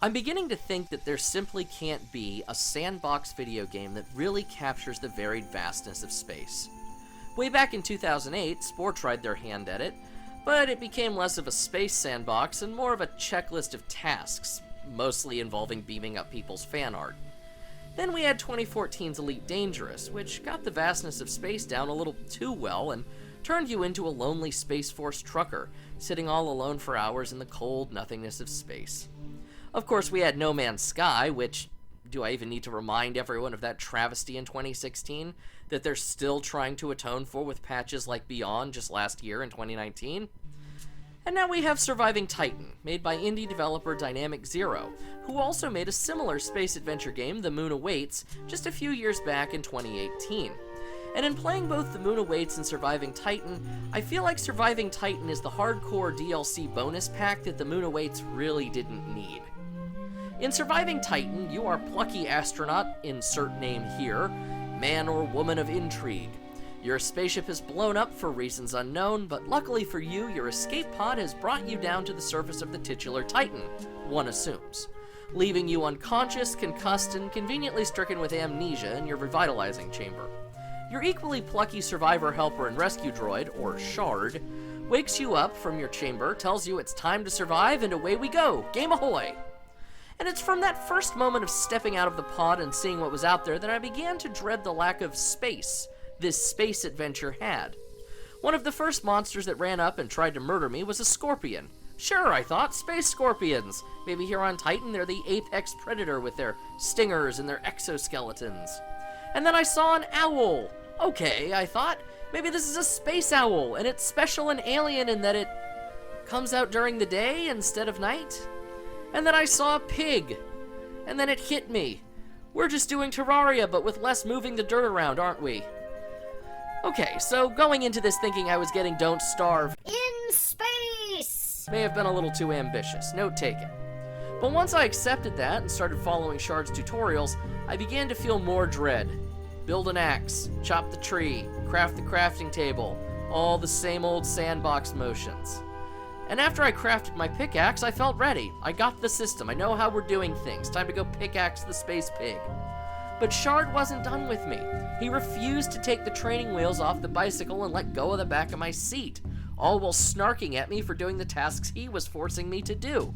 I'm beginning to think that there simply can't be a sandbox video game that really captures the varied vastness of space. Way back in 2008, Spore tried their hand at it, but it became less of a space sandbox and more of a checklist of tasks, mostly involving beaming up people's fan art. Then we had 2014's Elite Dangerous, which got the vastness of space down a little too well and turned you into a lonely Space Force trucker, sitting all alone for hours in the cold nothingness of space. Of course, we had No Man's Sky, which, do I even need to remind everyone of that travesty in 2016 that they're still trying to atone for with patches like Beyond just last year in 2019? And now we have Surviving Titan, made by indie developer Dynamic Zero, who also made a similar space adventure game, The Moon Awaits, just a few years back in 2018. And in playing both The Moon Awaits and Surviving Titan, I feel like Surviving Titan is the hardcore DLC bonus pack that The Moon Awaits really didn't need. In Surviving Titan, you are plucky astronaut, insert name here, man or woman of intrigue. Your spaceship is blown up for reasons unknown, but luckily for you, your escape pod has brought you down to the surface of the titular Titan, one assumes, leaving you unconscious, concussed, and conveniently stricken with amnesia in your revitalizing chamber. Your equally plucky survivor, helper, and rescue droid, or Shard, wakes you up from your chamber, tells you it's time to survive, and away we go, game ahoy! And it's from that first moment of stepping out of the pod and seeing what was out there that I began to dread the lack of space this space adventure had. One of the first monsters that ran up and tried to murder me was a scorpion. Sure, I thought, space scorpions. Maybe here on Titan they're the apex predator with their stingers and their exoskeletons. And then I saw an owl. Okay, I thought, maybe this is a space owl, and it's special and alien in that it comes out during the day instead of night. And then I saw a pig. And then it hit me. We're just doing Terraria, but with less moving the dirt around, aren't we? Okay, so going into this thinking I was getting Don't Starve in space may have been a little too ambitious, note taken. But once I accepted that and started following Shard's tutorials, I began to feel more dread. Build an axe, chop the tree, craft the crafting table, all the same old sandbox motions. And after I crafted my pickaxe, I felt ready. I got the system, I know how we're doing things, time to go pickaxe the space pig. But Shard wasn't done with me. He refused to take the training wheels off the bicycle and let go of the back of my seat, all while snarking at me for doing the tasks he was forcing me to do.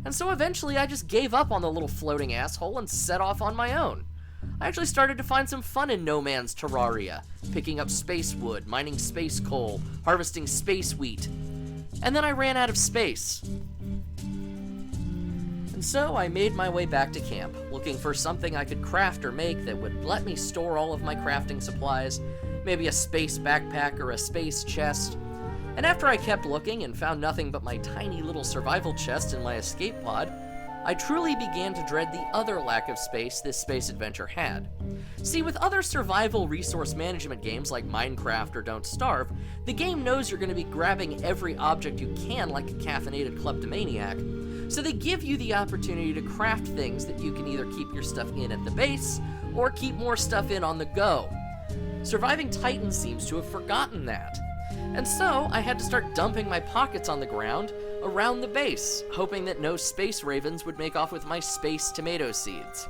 And so eventually I just gave up on the little floating asshole and set off on my own. I actually started to find some fun in No Man's Terraria, picking up space wood, mining space coal, harvesting space wheat. And then I ran out of space. And so I made my way back to camp, looking for something I could craft or make that would let me store all of my crafting supplies, maybe a space backpack or a space chest. And after I kept looking and found nothing but my tiny little survival chest in my escape pod, I truly began to dread the other lack of space this space adventure had. See, with other survival resource management games like Minecraft or Don't Starve, the game knows you're going to be grabbing every object you can like a caffeinated kleptomaniac, so they give you the opportunity to craft things that you can either keep your stuff in at the base, or keep more stuff in on the go. Surviving Titan seems to have forgotten that. And so, I had to start dumping my pockets on the ground around the base, hoping that no space ravens would make off with my space tomato seeds.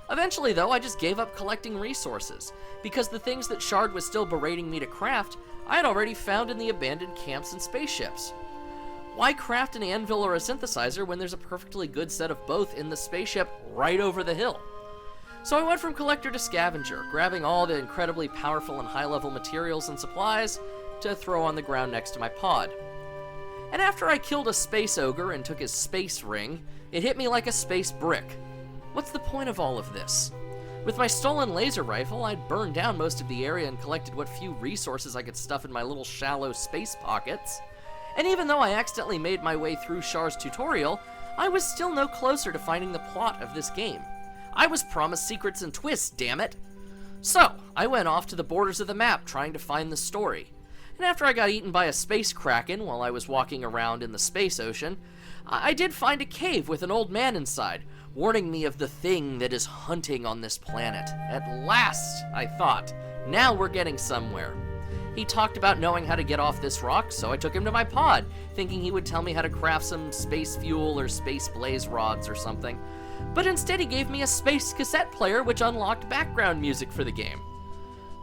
Eventually, though, I just gave up collecting resources, because the things that Shard was still berating me to craft, I had already found in the abandoned camps and spaceships. Why craft an anvil or a synthesizer when there's a perfectly good set of both in the spaceship right over the hill? So I went from collector to scavenger, grabbing all the incredibly powerful and high-level materials and supplies to throw on the ground next to my pod. And after I killed a space ogre and took his space ring, it hit me like a space brick. What's the point of all of this? With my stolen laser rifle, I'd burned down most of the area and collected what few resources I could stuff in my little shallow space pockets. And even though I accidentally made my way through Shard's tutorial, I was still no closer to finding the plot of this game. I was promised secrets and twists, damn it! So, I went off to the borders of the map trying to find the story. And after I got eaten by a space kraken while I was walking around in the space ocean, I did find a cave with an old man inside, warning me of the thing that is hunting on this planet. At last, I thought. Now we're getting somewhere. He talked about knowing how to get off this rock, so I took him to my pod, thinking he would tell me how to craft some space fuel or space blaze rods or something. But instead he gave me a space cassette player which unlocked background music for the game.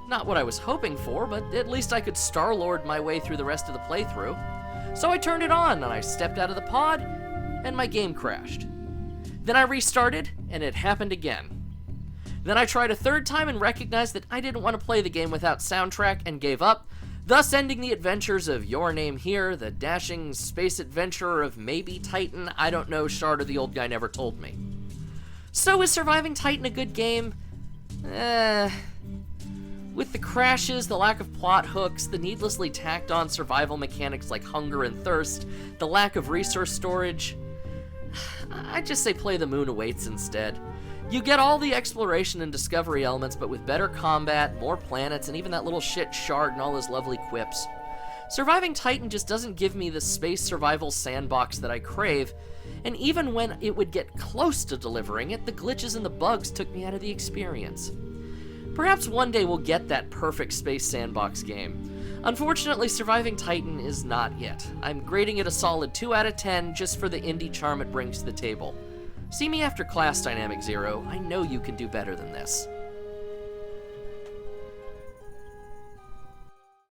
Not what I was hoping for, but at least I could Star-Lord my way through the rest of the playthrough. So I turned it on, and I stepped out of the pod, and my game crashed. Then I restarted, and it happened again. Then I tried a third time and recognized that I didn't want to play the game without soundtrack and gave up, thus ending the adventures of Your Name Here, the dashing space adventurer of maybe Titan, I don't know, Shard, or the old guy never told me. So is Surviving Titan a good game? With the crashes, the lack of plot hooks, the needlessly tacked on survival mechanics like hunger and thirst, the lack of resource storage, I'd just say play The Moon Awaits instead. You get all the exploration and discovery elements, but with better combat, more planets, and even that little shit Shard and all his lovely quips. Surviving Titan just doesn't give me the space survival sandbox that I crave, and even when it would get close to delivering it, the glitches and the bugs took me out of the experience. Perhaps one day we'll get that perfect space sandbox game. Unfortunately, Surviving Titan is not yet. I'm grading it a solid 2 out of 10 just for the indie charm it brings to the table. See me after class, Dynamic Zero. I know you can do better than this.